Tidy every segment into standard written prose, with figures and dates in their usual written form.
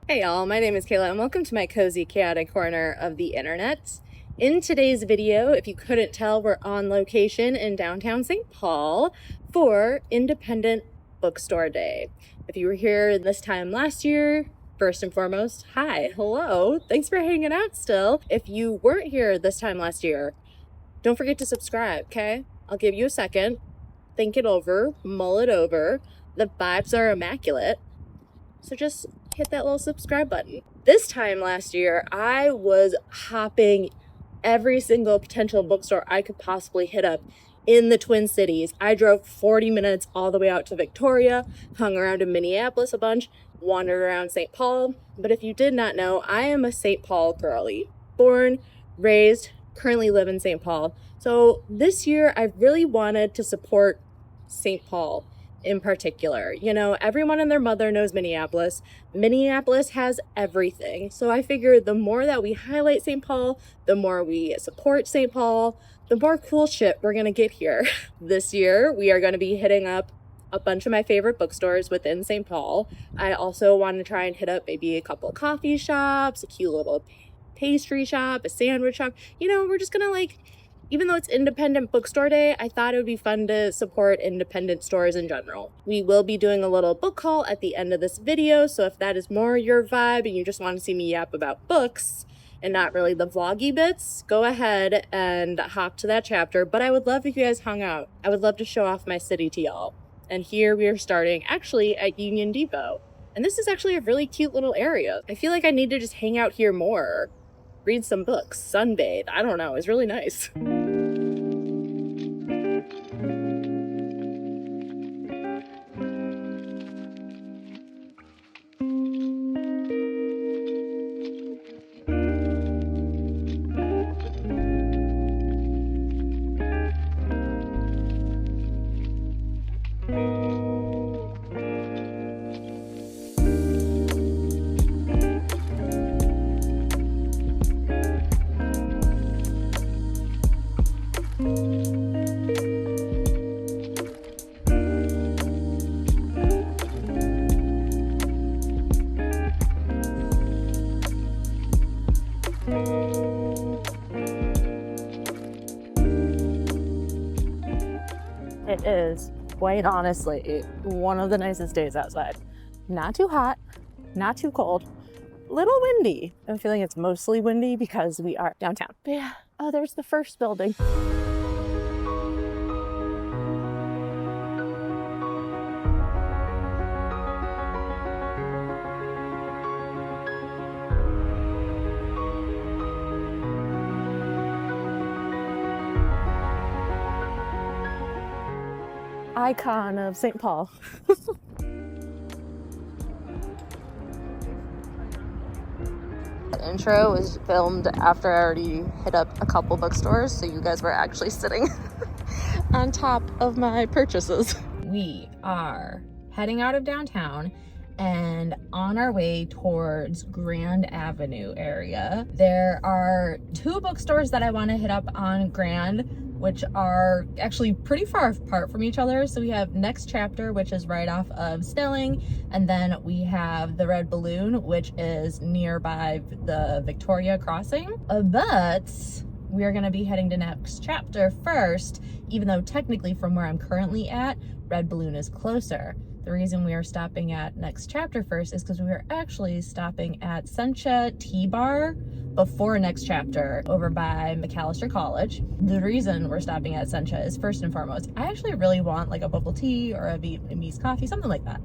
Hey y'all, my name is Kayla and welcome to my cozy chaotic corner of the internet. In today's video, if you couldn't tell, we're on location in downtown St. Paul for Independent Bookstore Day. If you were here this time last year, first and foremost, hi, hello, thanks for hanging out still. If you weren't here this time last year, don't forget to subscribe, okay? I'll give you a second, think it over, mull it over. The vibes are immaculate. So just hit that little subscribe button. This time last year, I was hopping every single potential bookstore I could possibly hit up in the Twin Cities. I drove 40 minutes all the way out to Victoria, hung around in Minneapolis a bunch, wandered around St. Paul. But if you did not know, I am a St. Paul girly. Born, raised, currently live in St. Paul. So this year, I really wanted to support St. Paul in particular. You know, everyone and their mother knows Minneapolis. Minneapolis has everything. So I figured the more that we highlight St. Paul, the more we support St. Paul, the more cool shit we're gonna get here. This year, we are gonna be hitting up a bunch of my favorite bookstores within St. Paul. I also want to try and hit up maybe a couple coffee shops, a cute little pastry shop, a sandwich shop. You know, we're just gonna even though it's Independent Bookstore Day, I thought it would be fun to support independent stores in general. We will be doing a little book haul at the end of this video, so if that is more your vibe and you just want to see me yap about books and not really the vloggy bits, go ahead and hop to that chapter. But I would love if you guys hung out. I would love to show off my city to y'all. And here we are starting actually at Union Depot. And this is actually a really cute little area. I feel like I need to just hang out here more, read some books, sunbathe. I don't know, it's really nice. It is, quite honestly, one of the nicest days outside. Not too hot, not too cold, little windy. I'm feeling it's mostly windy because we are downtown. But yeah, oh, there's the first building. Icon of St. Paul. The intro was filmed after I already hit up a couple bookstores, so you guys were actually sitting on top of my purchases. We are heading out of downtown and on our way towards Grand Avenue area. There are two bookstores that I want to hit up on Grand, which are actually pretty far apart from each other. So we have Next Chapter, which is right off of Snelling, and then we have the Red Balloon, which is nearby the Victoria Crossing. But we are going to be heading to Next Chapter first, even though technically from where I'm currently at, Red Balloon is closer. The reason we are stopping at Next Chapter first is because we are actually stopping at Sencha Tea Bar before Next Chapter over by McAllister College. The reason we're stopping at Sencha is first and foremost, I actually really want like a bubble tea or a Vietnamese coffee, something like that.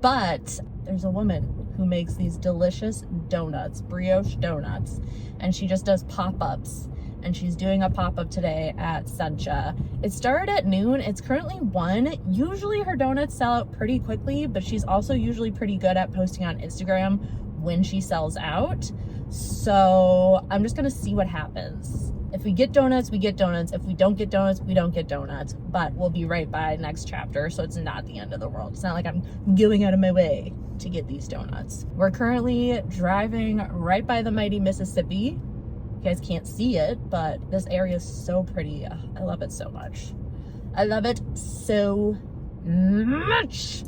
But there's a woman who makes these delicious donuts, brioche donuts, and she just does pop-ups. And she's doing a pop-up today at Sencha. It started at noon. It's currently 1. Usually her donuts sell out pretty quickly, but she's also usually pretty good at posting on Instagram when she sells out. So I'm just gonna see what happens. If we get donuts, we get donuts. If we don't get donuts, we don't get donuts. But we'll be right by Next Chapter, so it's not the end of the world. It's not like I'm going out of my way to get these donuts. We're currently driving right by the mighty Mississippi. You guys can't see it, but this area is so pretty. I love it so much. I love it so much.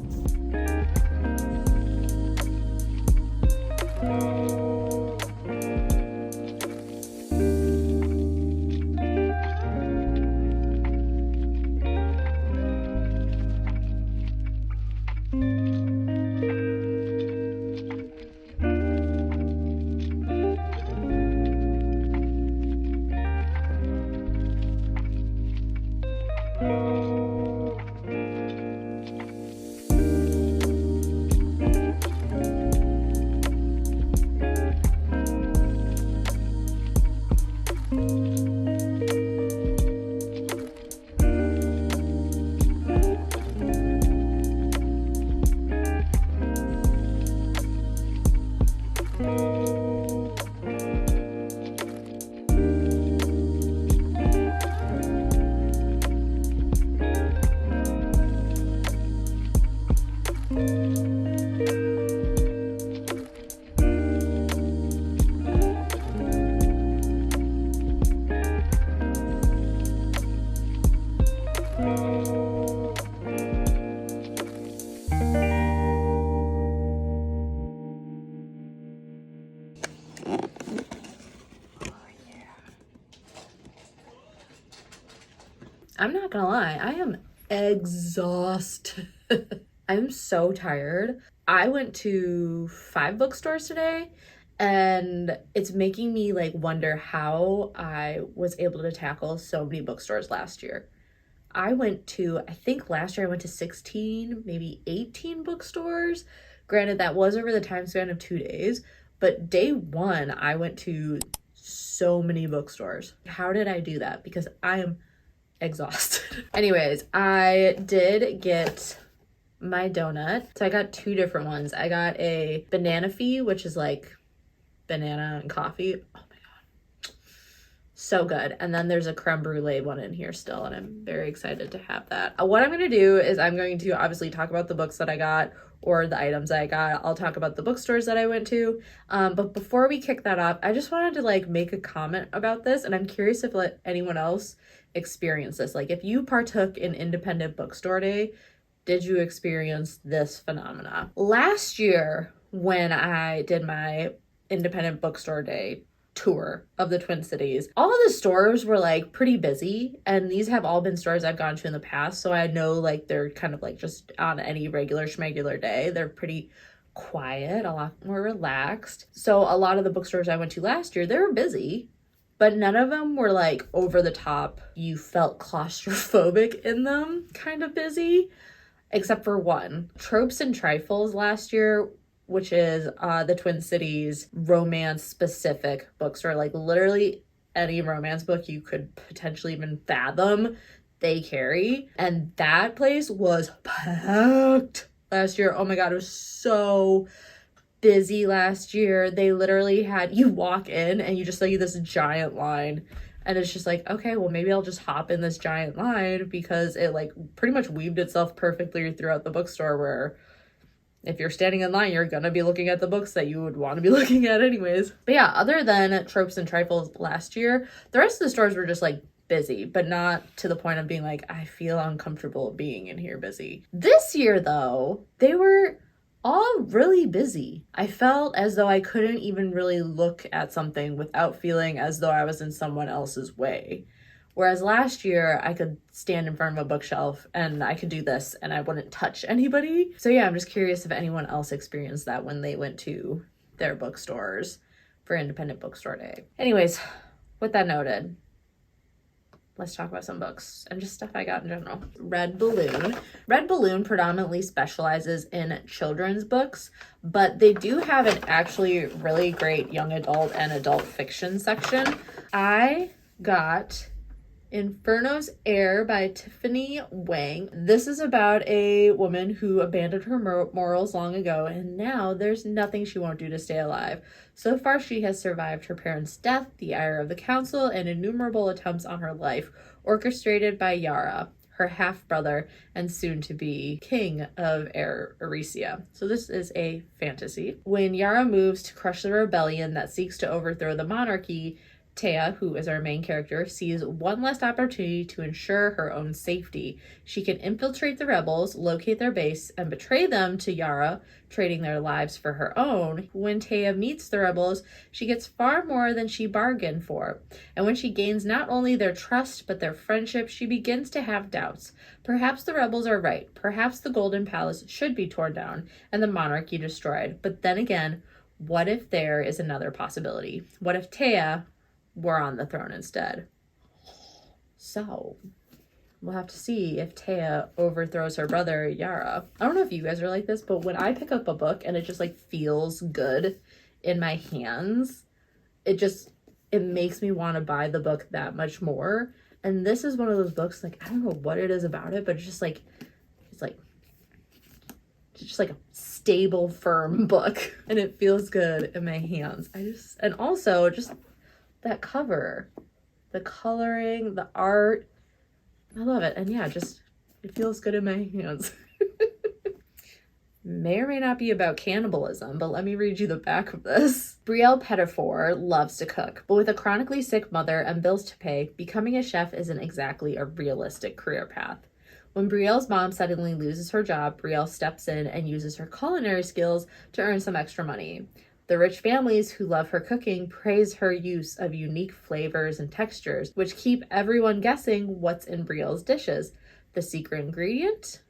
I'm not gonna lie, I am exhausted. I'm so tired. I went to 5 bookstores today, and it's making me like wonder how I was able to tackle so many bookstores last year. I think last year I went to 16, maybe 18 bookstores. Granted, that was over the time span of 2 days, but day one, I went to so many bookstores. How did I do that? Because I am exhausted. Anyways, I did get my donut. So I got 2 different ones. I got a banana fee, which is like banana and coffee. Oh my god, so good. And then there's a creme brulee one in here still, and I'm very excited to have that. What I'm going to do is I'm going to obviously talk about the books that I got or the items I got. I'll talk about the bookstores that I went to. But before we kick that off, I just wanted to like make a comment about this, and I'm curious if anyone else experienced this. Like if you partook in Independent Bookstore Day, did you experience this phenomena? Last year, when I did my Independent Bookstore Day tour of the Twin Cities, all of the stores were like pretty busy, and these have all been stores I've gone to in the past, so I know like they're kind of like just on any regular schmegular day, they're pretty quiet, a lot more relaxed. So a lot of the bookstores I went to last year, they were busy, but none of them were like over the top, you felt claustrophobic in them kind of busy, except for one. Tropes and Trifles last year, which is the Twin Cities romance specific bookstore. Like literally any romance book you could potentially even fathom, they carry. And that place was packed last year. Oh my god, it was so busy last year. They literally had you walk in and you just see this giant line, and it's just like, okay, well maybe I'll just hop in this giant line, because it like pretty much weaved itself perfectly throughout the bookstore, where if you're standing in line, you're gonna be looking at the books that you would want to be looking at anyways. But yeah, other than Tropes and Trifles last year, the rest of the stores were just like busy, but not to the point of being like, I feel uncomfortable being in here busy. This year though, they were all really busy. I felt as though I couldn't even really look at something without feeling as though I was in someone else's way. Whereas last year, I could stand in front of a bookshelf and I could do this and I wouldn't touch anybody. So yeah, I'm just curious if anyone else experienced that when they went to their bookstores for Independent Bookstore Day. Anyways, with that noted, let's talk about some books and just stuff I got in general. Red Balloon. Red Balloon predominantly specializes in children's books, but they do have an actually really great young adult and adult fiction section. I got Inferno's Heir by Tiffany Wang. This is about a woman who abandoned her morals long ago, and now there's nothing she won't do to stay alive. So far, she has survived her parents' death, the ire of the council, and innumerable attempts on her life, orchestrated by Yara, her half-brother and soon-to-be king of Eresia. So this is a fantasy. When Yara moves to crush the rebellion that seeks to overthrow the monarchy, Taya, who is our main character, sees one last opportunity to ensure her own safety. She can infiltrate the rebels, locate their base, and betray them to Yara, trading their lives for her own. When Taya meets the rebels, she gets far more than she bargained for. And when she gains not only their trust, but their friendship, she begins to have doubts. Perhaps the rebels are right. Perhaps the Golden Palace should be torn down and the monarchy destroyed. But then again, what if there is another possibility? What if Taya were on the throne instead? So we'll have to see if Taya overthrows her brother Yara. I don't know if you guys are like this, but when I pick up a book and it just like feels good in my hands, it makes me want to buy the book that much more. And this is one of those books, like, I don't know what it is about it, but it's just like a stable, firm book, and it feels good in my hands. And also just that cover, the coloring, the art, I love it. And yeah, it feels good in my hands. may or may not be about cannibalism, but let me read you the back of this. Brielle Pettifor loves to cook, but with a chronically sick mother and bills to pay, becoming a chef isn't exactly a realistic career path. When Brielle's mom suddenly loses her job, Brielle steps in and uses her culinary skills to earn some extra money. The rich families who love her cooking praise her use of unique flavors and textures, which keep everyone guessing what's in Brielle's dishes. The secret ingredient?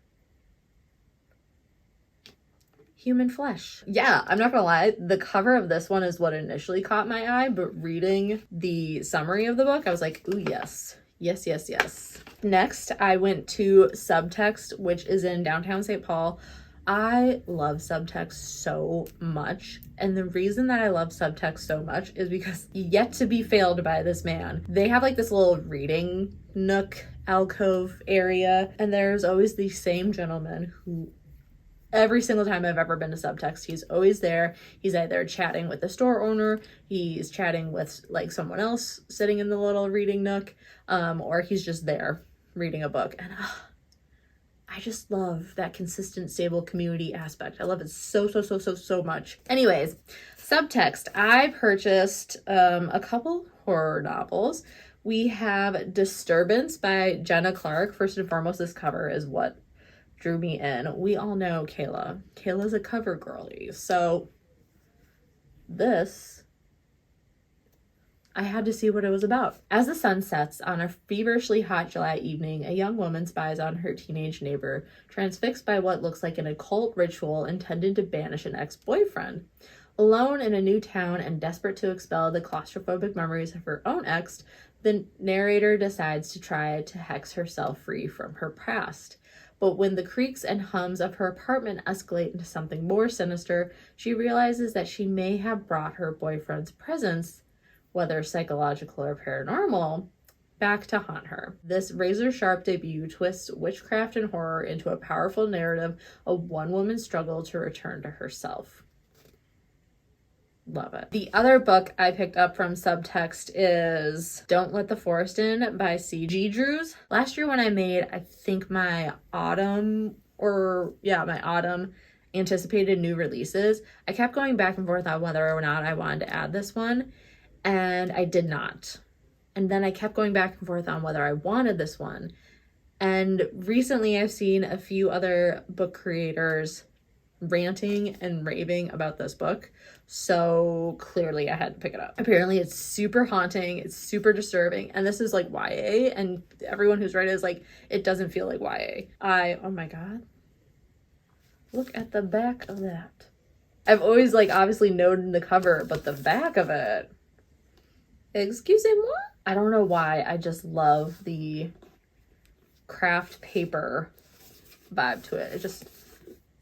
Human flesh. Yeah, I'm not gonna lie, the cover of this one is what initially caught my eye, but reading the summary of the book, I was like, ooh, yes. Yes, yes, yes. Next, I went to Subtext, which is in downtown St. Paul. I love Subtext so much, and the reason that I love Subtext so much is because yet to be failed by this man. They have like this little reading nook alcove area, and there's always the same gentleman who every single time I've ever been to Subtext, he's always there. He's either chatting with the store owner, he's chatting with like someone else sitting in the little reading nook, or he's just there reading a book. And I just love that consistent, stable community aspect. I love it so much. Anyways, Subtext. I purchased a couple horror novels. We have Disturbance by Jenna Clark. First and foremost, this cover is what drew me in. We all know Kayla. Kayla's a cover girly. So this, I had to see what it was about. As the sun sets on a feverishly hot July evening, a young woman spies on her teenage neighbor, transfixed by what looks like an occult ritual intended to banish an ex-boyfriend. Alone in a new town and desperate to expel the claustrophobic memories of her own ex, the narrator decides to try to hex herself free from her past. But when the creaks and hums of her apartment escalate into something more sinister, she realizes that she may have brought her boyfriend's presence, whether psychological or paranormal, back to haunt her. This razor-sharp debut twists witchcraft and horror into a powerful narrative of one woman's struggle to return to herself. Love it. The other book I picked up from Subtext is Don't Let the Forest In by C.G. Drews. Last year when I made, I think my autumn anticipated new releases, I kept going back and forth on whether or not I wanted to add this one, and I did not. And then I kept going back and forth on whether I wanted this one. And recently I've seen a few other book creators ranting and raving about this book, so clearly I had to pick it up. Apparently it's super haunting, it's super disturbing, and this is like YA, and everyone who's read it is like, it doesn't feel like YA. Oh my god, look at the back of that. I've always like obviously noted the cover, but the back of it, excusez-moi? I don't know why, I just love the craft paper vibe to it. It just,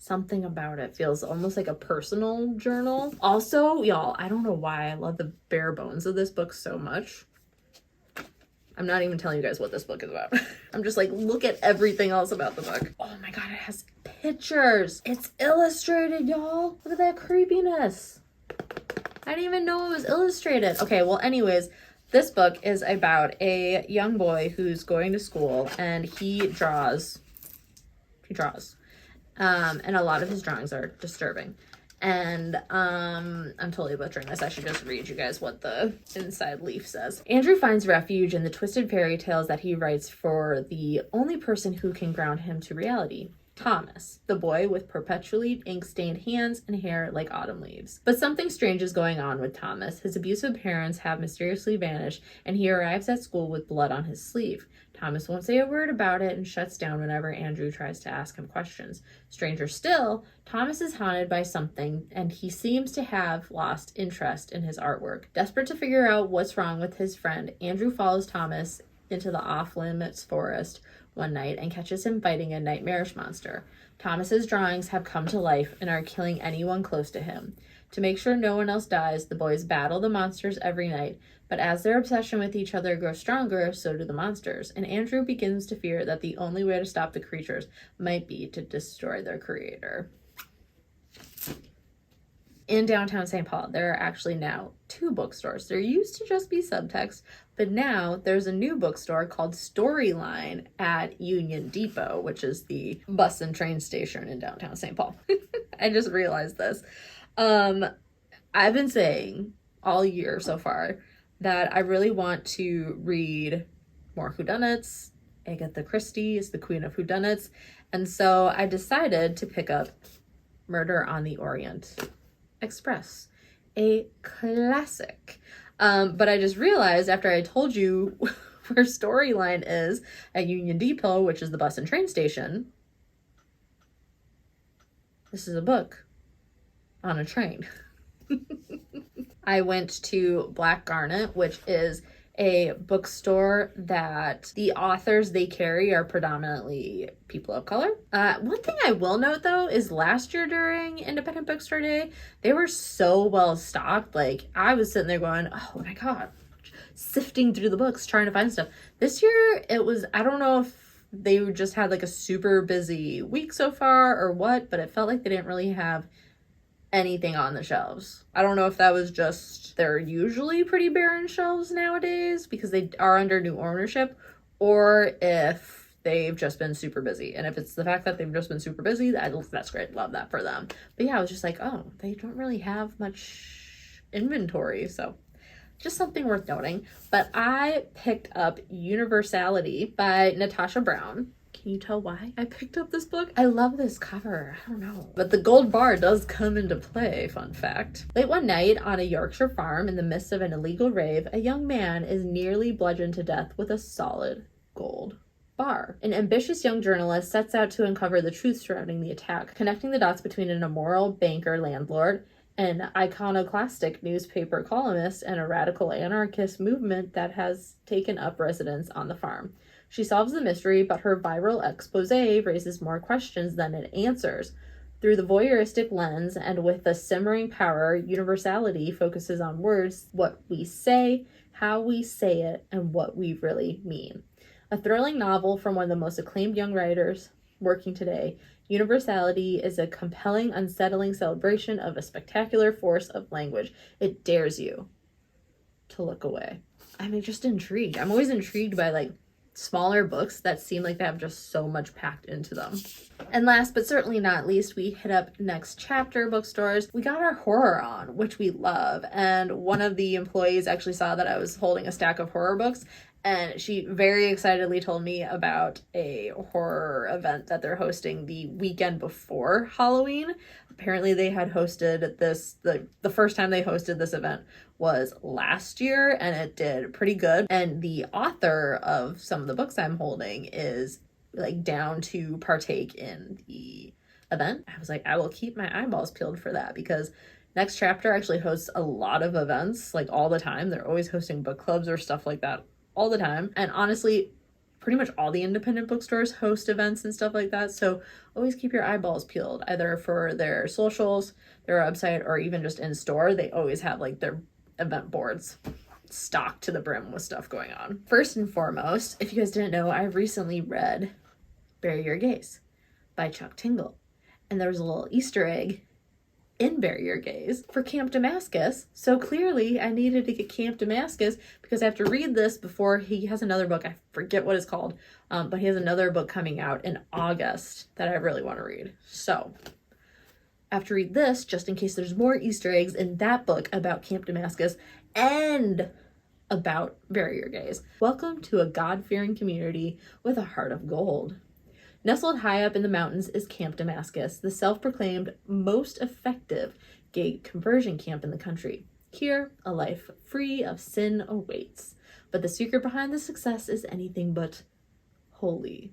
something about it feels almost like a personal journal. Also, y'all, I don't know why I love the bare bones of this book so much. I'm not even telling you guys what this book is about. I'm just like, look at everything else about the book. Oh my god, it has pictures. It's illustrated, y'all. Look at that creepiness. I didn't even know it was illustrated. Okay, well, anyways, this book is about a young boy who's going to school and he draws. And a lot of his drawings are disturbing. And I'm totally butchering this. I should just read you guys what the inside leaf says. Andrew finds refuge in the twisted fairy tales that he writes for the only person who can ground him to reality, Thomas, the boy with perpetually ink-stained hands and hair like autumn leaves. But something strange is going on with Thomas. His abusive parents have mysteriously vanished, and he arrives at school with blood on his sleeve. Thomas won't say a word about it and shuts down whenever Andrew tries to ask him questions. Stranger still, Thomas is haunted by something, and he seems to have lost interest in his artwork. Desperate to figure out what's wrong with his friend, Andrew follows Thomas into the off-limits forest one night and catches him fighting a nightmarish monster. Thomas's drawings have come to life and are killing anyone close to him. To make sure no one else dies, the boys battle the monsters every night, but as their obsession with each other grows stronger, so do the monsters, and Andrew begins to fear that the only way to stop the creatures might be to destroy their creator. In downtown St. Paul, there are actually now 2 bookstores. There used to just be Subtext, but now there's a new bookstore called Storyline at Union Depot, which is the bus and train station in downtown St. Paul. I just realized this. I've been saying all year so far that I really want to read more whodunits. Agatha Christie is the queen of whodunits. And so I decided to pick up Murder on the Orient Express, a classic. But I just realized after I told you where storyline is at Union Depot, which is the bus and train station, this is a book on a train. I went to Black Garnet, which is a bookstore that the authors they carry are predominantly people of color. One thing I will note though is last year during Independent Bookstore Day, they were so well stocked. Like I was sitting there going, oh my God, sifting through the books, trying to find stuff. This year it was, I don't know if they just had like a super busy week so far or what, but it felt like they didn't really have anything on the shelves. I don't know if that was just they're usually pretty barren shelves nowadays because they are under new ownership, or if they've just been super busy. And if it's the fact that they've just been super busy, that's great. Love that for them. But yeah, I was just like, oh, they don't really have much inventory. So just something worth noting. But I picked up Universality by Natasha Brown. Can you tell why I picked up this book? I love this cover. I don't know. But the gold bar does come into play, fun fact. Late one night on a Yorkshire farm in the midst of an illegal rave, a young man is nearly bludgeoned to death with a solid gold bar. An ambitious young journalist sets out to uncover the truth surrounding the attack, connecting the dots between an immoral banker landlord, an iconoclastic newspaper columnist, and a radical anarchist movement that has taken up residence on the farm. She solves the mystery, but her viral expose raises more questions than it answers. Through the voyeuristic lens and with the simmering power, Universality focuses on words, what we say, how we say it, and what we really mean. A thrilling novel from one of the most acclaimed young writers working today, Universality is a compelling, unsettling celebration of a spectacular force of language. It dares you to look away. I'm just intrigued. I'm always intrigued by like smaller books that seem like they have just so much packed into them. And last but certainly not least, we hit up Next Chapter bookstores. We got our horror on, which we love. And one of the employees actually saw that I was holding a stack of horror books, and she very excitedly told me about a horror event that they're hosting the weekend before Halloween. Apparently they had hosted this, the first time they hosted this event was last year, and it did pretty good. And the author of some of the books I'm holding is like down to partake in the event. I was like, I will keep my eyeballs peeled for that, because Next Chapter actually hosts a lot of events like all the time. They're always hosting book clubs or stuff like that all the time. And honestly, pretty much all the independent bookstores host events and stuff like that. So always keep your eyeballs peeled, either for their socials, their website, or even just in store. They always have like their event boards stocked to the brim with stuff going on. First and foremost, if you guys didn't know, I recently read Bury Your Gaze by Chuck Tingle. And there was a little Easter egg in Bury Your Gaze for Camp Damascus. So clearly I needed to get Camp Damascus because I have to read this before he has another book. I forget what it's called, but he has another book coming out in August that I really want to read. So I have to read this just in case there's more Easter eggs in that book about Camp Damascus and about Bury Your Gaze. Welcome to a God-fearing community with a heart of gold. Nestled high up in the mountains is Camp Damascus, the self-proclaimed most effective gay conversion camp in the country. Here, a life free of sin awaits. But the secret behind the success is anything but holy.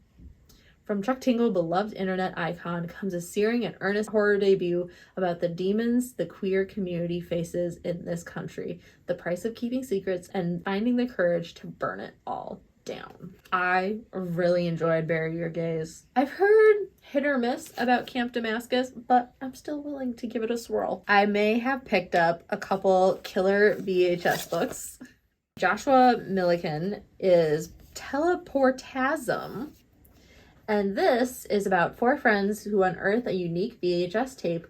From Chuck Tingle, beloved internet icon, comes a searing and earnest horror debut about the demons the queer community faces in this country, the price of keeping secrets, and finding the courage to burn it all down. I really enjoyed Bury Your Gaze. I've heard hit or miss about Camp Damascus, but I'm still willing to give it a swirl. I may have picked up a couple killer VHS books. Joshua Milliken is Teleportasm, and this is about four friends who unearth a unique VHS tape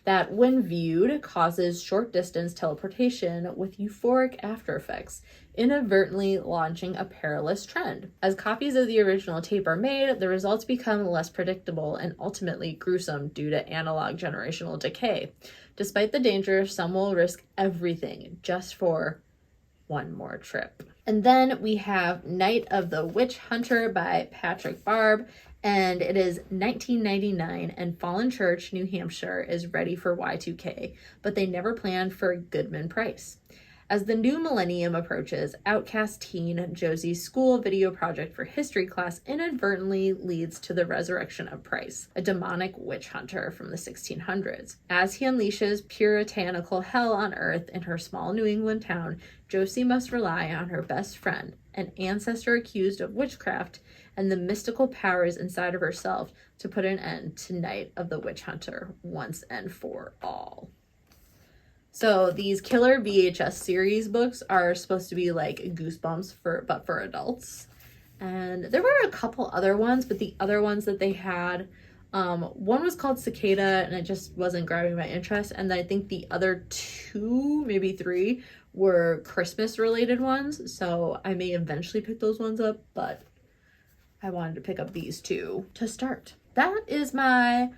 that, when viewed, causes short-distance teleportation with euphoric after effects, inadvertently launching a perilous trend. As copies of the original tape are made, the results become less predictable and ultimately gruesome due to analog generational decay. Despite the danger, some will risk everything just for one more trip. And then we have Night of the Witch Hunter by Patrick Barb, and it is 1999, and Fallen Church, New Hampshire is ready for Y2K, but they never planned for Goodman Price. As the new millennium approaches, outcast teen Josie's school video project for history class inadvertently leads to the resurrection of Price, a demonic witch hunter from the 1600s. As he unleashes puritanical hell on earth in her small New England town, Josie must rely on her best friend, an ancestor accused of witchcraft, and the mystical powers inside of herself to put an end to Night of the Witch Hunter once and for all. So these killer VHS series books are supposed to be like Goosebumps but for adults. And there were a couple other ones, but the other ones that they had, one was called Cicada, and it just wasn't grabbing my interest. And I think the other two, maybe three, were Christmas related ones. So I may eventually pick those ones up, but I wanted to pick up these two to start. That is my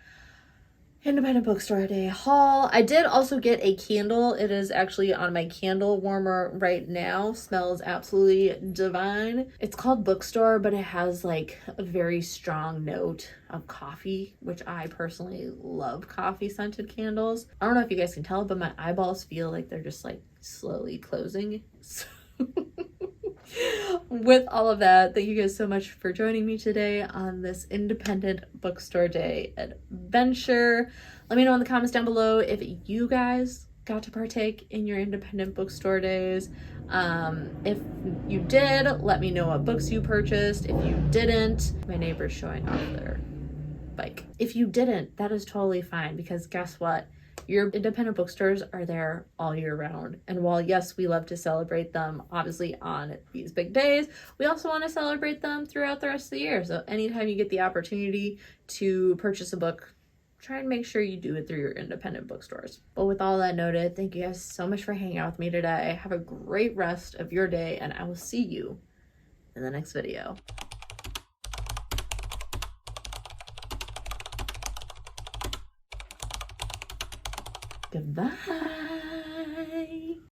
Independent Bookstore Day haul. I did also get a candle. It is actually on my candle warmer right now. Smells absolutely divine. It's called Bookstore, but it has like a very strong note of coffee, which I personally love coffee scented candles. I don't know if you guys can tell, but my eyeballs feel like they're just like slowly closing. So with all of that, thank you guys so much for joining me today on this Independent Bookstore Day adventure. Let me know in the comments down below if you guys got to partake in your independent bookstore days. If you did, let me know what books you purchased. If you didn't, my neighbor's showing off their bike. If you didn't, that is totally fine, because guess what? Your independent bookstores are there all year round. And while, yes, we love to celebrate them, obviously, on these big days, we also want to celebrate them throughout the rest of the year. So anytime you get the opportunity to purchase a book, try and make sure you do it through your independent bookstores. But with all that noted, thank you guys so much for hanging out with me today. Have a great rest of your day, and I will see you in the next video. Goodbye.